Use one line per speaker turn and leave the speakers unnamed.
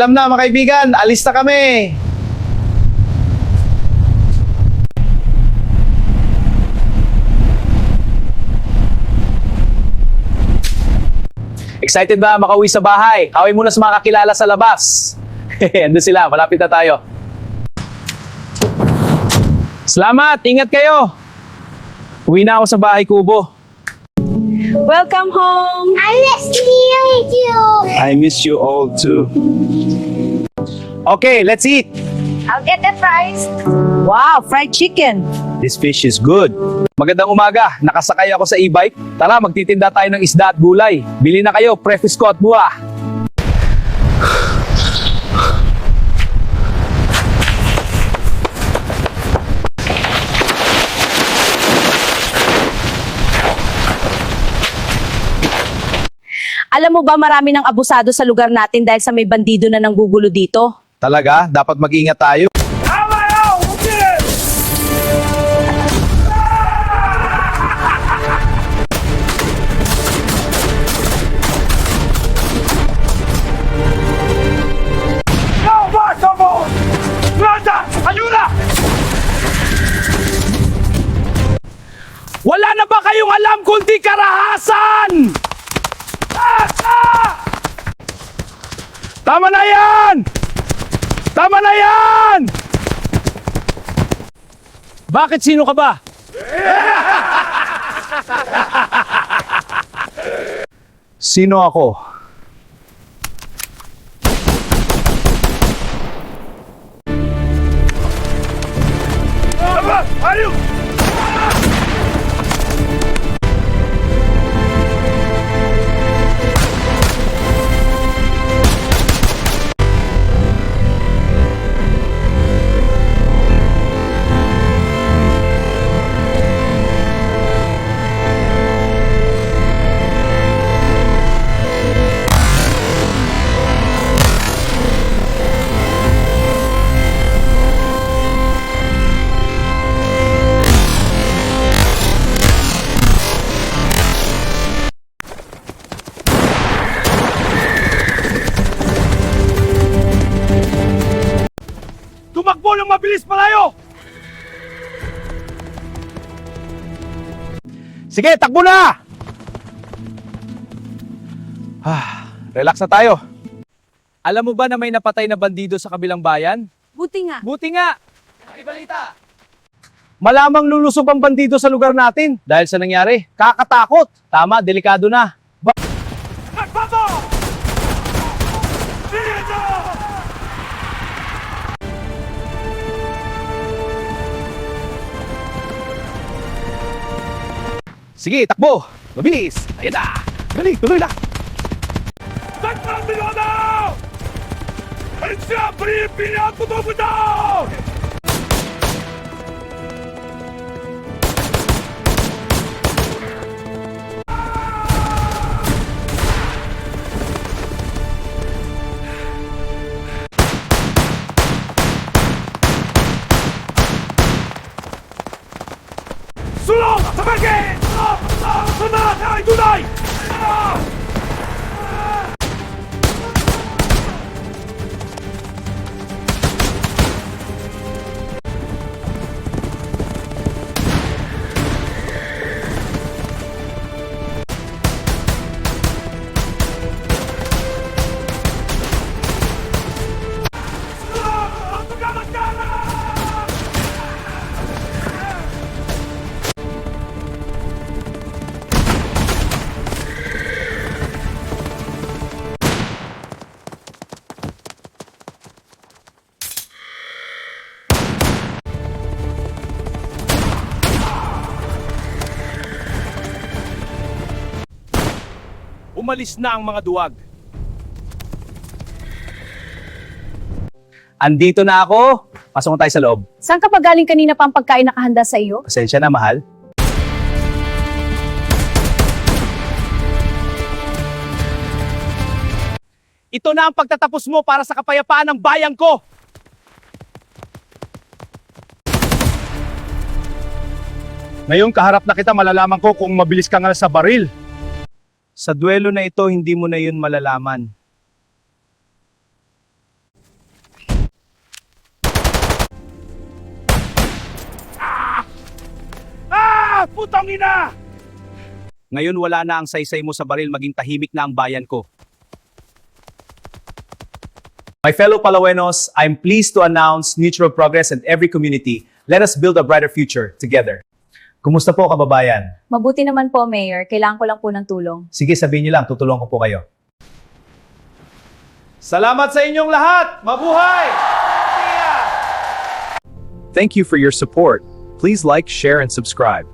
Paalam na mga kaibigan, alis na kami! Excited ba makauwi sa bahay? Kaway muna sa mga kakilala sa labas. Andun sila, malapit na tayo. Salamat, ingat kayo! Uwi na ako sa bahay, Kubo.
Welcome home!
I miss you.
I miss you all too. Okay, let's eat!
I'll get the fries.
Wow, fried chicken!
This fish is good. Magandang umaga, nakasakay ako sa e-bike. Tara, magtitinda tayo ng isda at gulay. Bili na kayo, pre-frisco at buwa.
Alam mo ba marami ng abusado sa lugar natin dahil sa may bandido na nanggugulo dito?
Talaga, dapat mag-ingat tayo. Wala na ba kayong alam kundi karahasan? Tama na yan! Tama na yan! Bakit sino ka ba? Sino ako? Ayun! Tumakbo ng mabilis palayo! Sige, takbo na! Relax na tayo. Alam mo ba na may napatay na bandido sa kabilang bayan?
Buti nga.
Buti nga! Nakibalita! Malamang lulusob ang bandido sa lugar natin dahil sa nangyari. Kakatakot! Tama, delikado na. Nagbato! Dito! Sige, takbo! Mabilis! Ayan na! Dali, tuloy na! Takbo! Piloto! Alicia! Pilipinas! Pupunta! Sulong! Sa bagay! Sunod! Ay, tunay! Umalis na ang mga duwag. Andito na ako. Pasok na tayo sa loob.
Saan ka pa galing kanina pa ang pagkain nakahanda sa iyo?
Pasensya na, mahal. Ito na ang pagtatapos mo para sa kapayapaan ng bayan ko. Ngayon kaharap na kita, malalaman ko kung mabilis ka nga sa baril. Sa duelo na ito, hindi mo na yun malalaman. Putang ina! Ngayon wala na ang saysay mo sa baril, maging tahimik na ang bayan ko. My fellow Palawenos, I'm pleased to announce mutual progress in every community. Let us build a brighter future together. Kumusta po, kababayan?
Mabuti naman po, Mayor. Kailangan ko lang po ng tulong.
Sige, sabihin niyo lang, tutulungan ko po kayo. Salamat sa inyong lahat! Mabuhay! Thank you for your support. Please like, share, and subscribe.